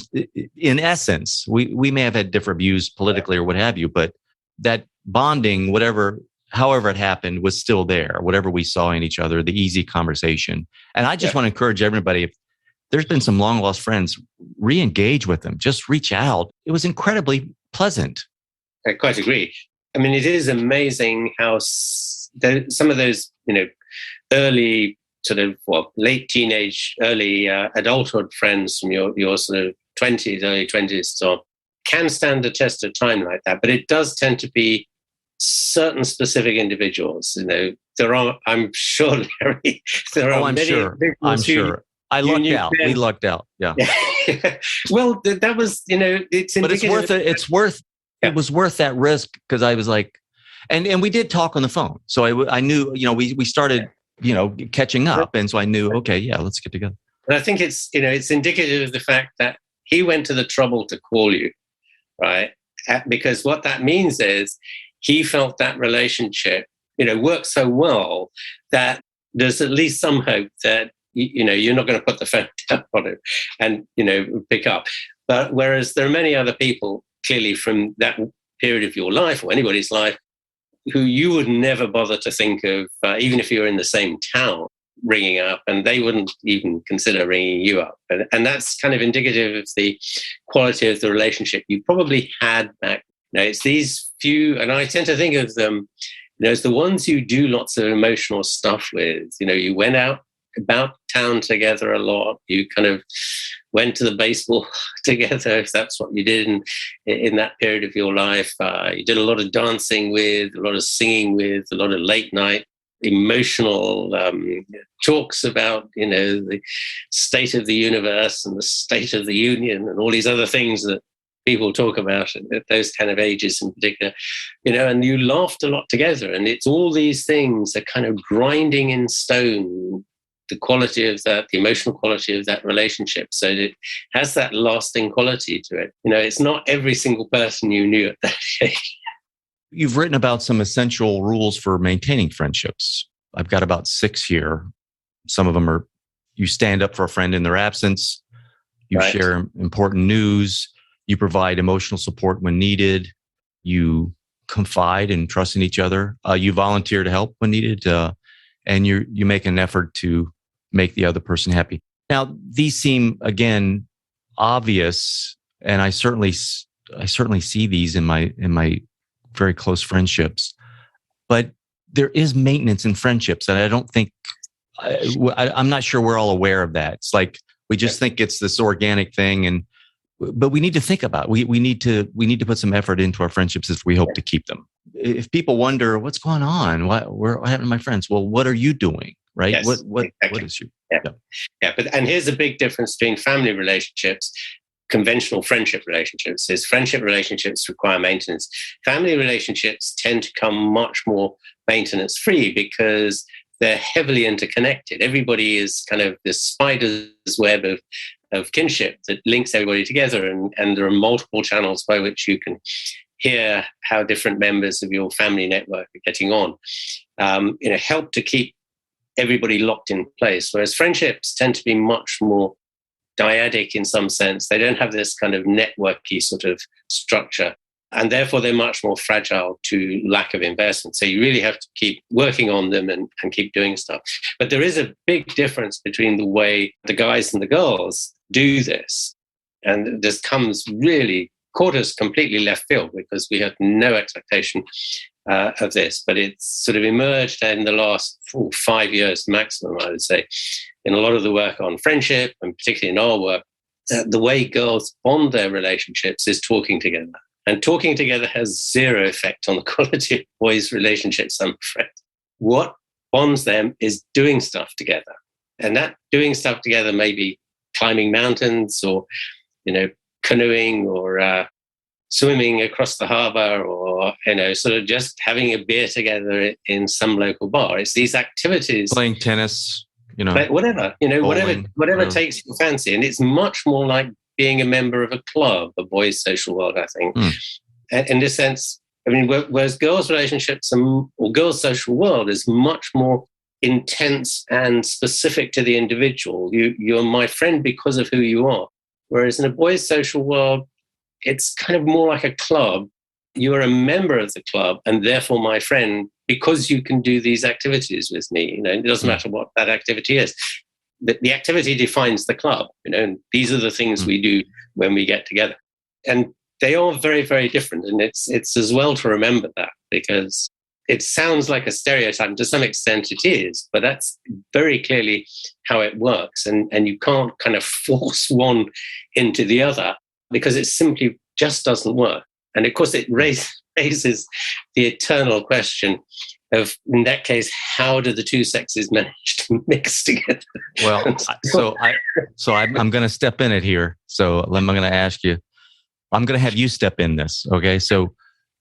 in essence. We may have had different views politically or what have you, but that bonding, however it happened, was still there. Whatever we saw in each other, the easy conversation. And I just want to encourage everybody, if there's been some long lost friends, re-engage with them. Just reach out. It was incredibly pleasant.
I quite agree. I mean, it is amazing how some of those, early sort of late teenage, early adulthood friends from your sort of 20s, early 20s, so can stand the test of time like that. But it does tend to be certain specific individuals. There are, I'm sure, Larry, there are many individuals.
I'm sure. I lucked out. We lucked out. Yeah.
Well, that was, it's
but it's worth it. It's worth. Yeah. It was worth that risk because I was like, and we did talk on the phone, so I knew, we started, catching up, and so I knew, okay, yeah, let's get together.
And I think it's, it's indicative of the fact that he went to the trouble to call you, right? Because what that means is he felt that relationship, worked so well that there's at least some hope that, you're not going to put the phone down on him and, pick up. But whereas there are many other people, clearly from that period of your life or anybody's life, who you would never bother to think of, even if you were in the same town, ringing up, and they wouldn't even consider ringing you up. And that's kind of indicative of the quality of the relationship you probably had back. It's these few, and I tend to think of them, as the ones you do lots of emotional stuff with. You went out about town together a lot. You kind of went to the baseball together, if that's what you did in that period of your life. You did a lot of dancing with, a lot of singing with, a lot of late night emotional talks about, the state of the universe and the state of the union and all these other things that people talk about at those kind of ages in particular, and you laughed a lot together. And it's all these things that kind of grinding in stone the quality of that, the emotional quality of that relationship. So it has that lasting quality to it. It's not every single person you knew at that age.
You've written about some essential rules for maintaining friendships. I've got about 6 here. Some of them are: you stand up for a friend in their absence, you
Right.
share important news, you provide emotional support when needed, you confide and trust in each other, you volunteer to help when needed, and you make an effort to make the other person happy. Now, these seem, again, obvious, and I certainly see these in my very close friendships. But there is maintenance in friendships, and I don't think I'm not sure we're all aware of that. It's like we just think it's this organic thing, but we need to think about it. We need to put some effort into our friendships if we hope to keep them. If people wonder what's going on, what happened to my friends? Well, what are you doing? Right?
Yes,
What
exactly.
is you?
Yeah. And here's a big difference between family relationships. Conventional friendship relationships is friendship relationships require maintenance. Family relationships tend to come much more maintenance free because they're heavily interconnected. Everybody is kind of this spider's web of kinship that links everybody together. And there are multiple channels by which you can hear how different members of your family network are getting on. Help to keep everybody locked in place. Whereas friendships tend to be much more dyadic in some sense. They don't have this kind of networky sort of structure. And therefore, they're much more fragile to lack of investment. So you really have to keep working on them and keep doing stuff. But there is a big difference between the way the guys and the girls do this. And this caught us completely left field because we had no expectation of this. But it's sort of emerged in the last 5 years maximum, I would say, in a lot of the work on friendship, and particularly in our work. The way girls bond their relationships is talking together. And talking together has zero effect on the quality of boys' relationships, I'm afraid. What bonds them is doing stuff together. And that doing stuff together may be climbing mountains or, canoeing or swimming across the harbor or, sort of just having a beer together in some local bar. It's these activities.
Playing tennis,
whatever,
bowling,
whatever takes your fancy. And it's much more like being a member of a club, a boys' social world, I think. And in this sense, whereas girls' relationships or girls' social world is much more intense and specific to the individual. You're my friend because of who you are. Whereas in a boys' social world, it's kind of more like a club. You're a member of the club and therefore my friend because you can do these activities with me. It doesn't matter what that activity is. The activity defines the club, and these are the things we do when we get together. And they are very, very different. And it's as well to remember that because it sounds like a stereotype. To some extent it is, but that's very clearly how it works. And you can't kind of force one into the other because it simply just doesn't work. And of course, it raises the eternal question of, in that case, how do the two sexes manage to mix together?
Well, I'm going to step in it here. So I'm going to ask you. I'm going to have you step in this. Okay, so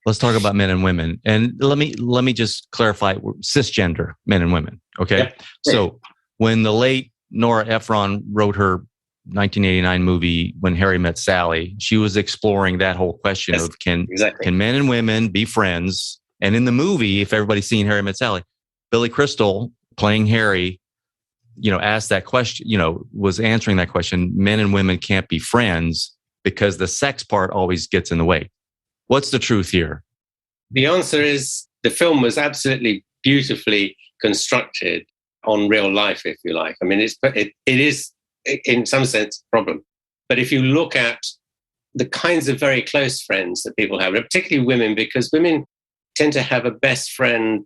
let's talk about men and women, and let me just clarify: cisgender men and women. Okay,
Yep.
So when the late Nora Ephron wrote her 1989 movie When Harry Met Sally, she was exploring that whole question of can men and women be friends? And in the movie, if everybody's seen Harry Met Sally, Billy Crystal playing Harry, asked that question, was answering that question. Men and women can't be friends because the sex part always gets in the way. What's the truth here?
The answer is the film was absolutely beautifully constructed. on real life, if you like. I mean, it is in some sense a problem. But if you look at the kinds of very close friends that people have, particularly women, because women tend to have a best friend,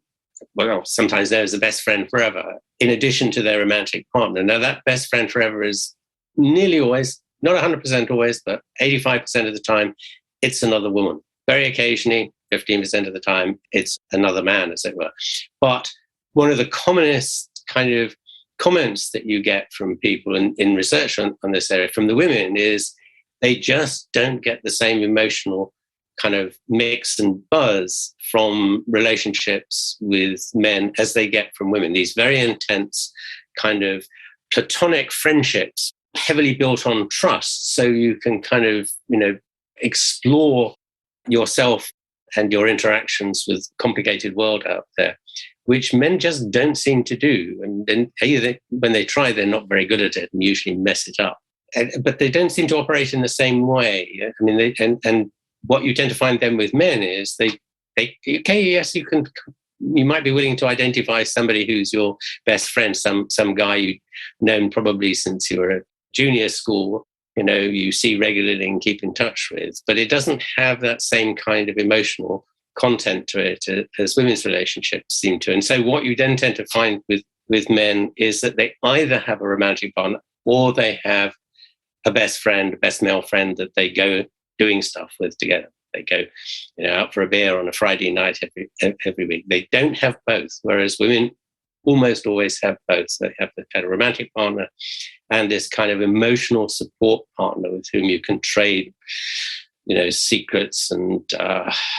well, sometimes there's a best friend forever, in addition to their romantic partner. Now, that best friend forever is nearly always, not 100% always, but 85% of the time, it's another woman. Very occasionally, 15% of the time, it's another man, as it were. But one of the commonest kind of comments that you get from people in research on this area, from the women, is they just don't get the same emotional kind of mix and buzz from relationships with men as they get from women. These very intense kind of platonic friendships, heavily built on trust, so you can kind of, explore yourself and your interactions with the complicated world out there, which men just don't seem to do. And then when they try, they're not very good at it and usually mess it up. But they don't seem to operate in the same way. I mean, and what you tend to find then with men is yes, you might be willing to identify somebody who's your best friend, some guy you've known probably since you were at junior school, you see regularly and keep in touch with, but it doesn't have that same kind of emotional content to it as women's relationships seem to. And so what you then tend to find with men is that they either have a romantic partner or they have a best male friend that they go doing stuff with together. They go, out for a beer on a Friday night every week. They don't have both, whereas women almost always have both. So they have the kind of romantic partner and this kind of emotional support partner with whom you can trade, secrets and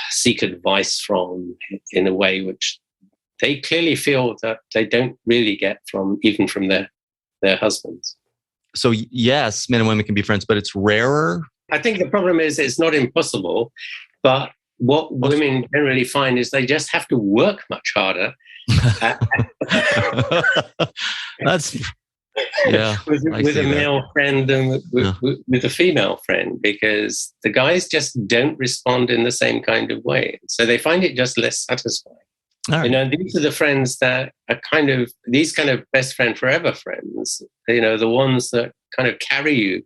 seek advice from in a way which they clearly feel that they don't really get from their husbands.
So yes, men and women can be friends, but it's rarer.
I think the problem is it's not impossible, but what women generally find is they just have to work much harder.
That's
with a male friend than with a female friend, because the guys just don't respond in the same kind of way. So they find it just less satisfying. Right. These are the friends that are these kind of best friend forever friends, the ones that kind of carry you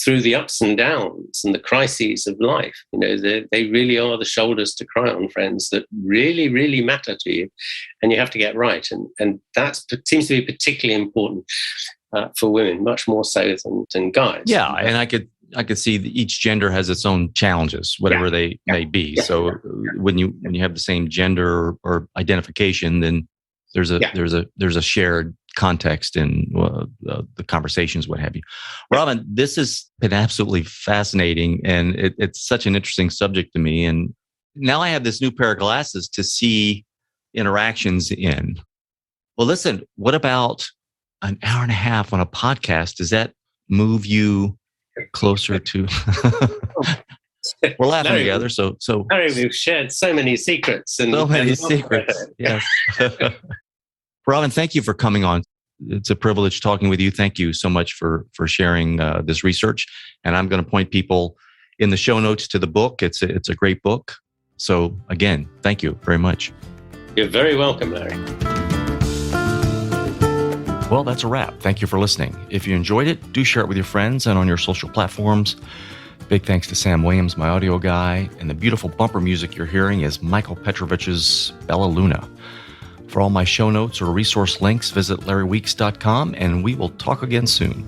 through the ups and downs and the crises of life. They really are the shoulders to cry on friends that really, really matter to you, and you have to get right. And that seems to be particularly important for women, much more so than guys.
Yeah, and I could see that each gender has its own challenges, whatever they may be. Yeah. So when you have the same gender or identification, then there's a shared context in the conversations, what have you. Robin, this has been absolutely fascinating, and it's such an interesting subject to me. And now I have this new pair of glasses to see interactions in. Well, listen, what about an hour and a half on a podcast? Does that move you closer to? We're laughing together. So
Larry, we've shared so many secrets.
So many secrets. Yes. Robin, thank you for coming on. It's a privilege talking with you. Thank you so much for sharing this research. And I'm going to point people in the show notes to the book. It's a great book. So again, thank you very much.
You're very welcome, Larry.
Well, that's a wrap. Thank you for listening. If you enjoyed it, do share it with your friends and on your social platforms. Big thanks to Sam Williams, my audio guy. And the beautiful bumper music you're hearing is Michael Petrovich's Bella Luna. For all my show notes or resource links, visit LarryWeeks.com, and we will talk again soon.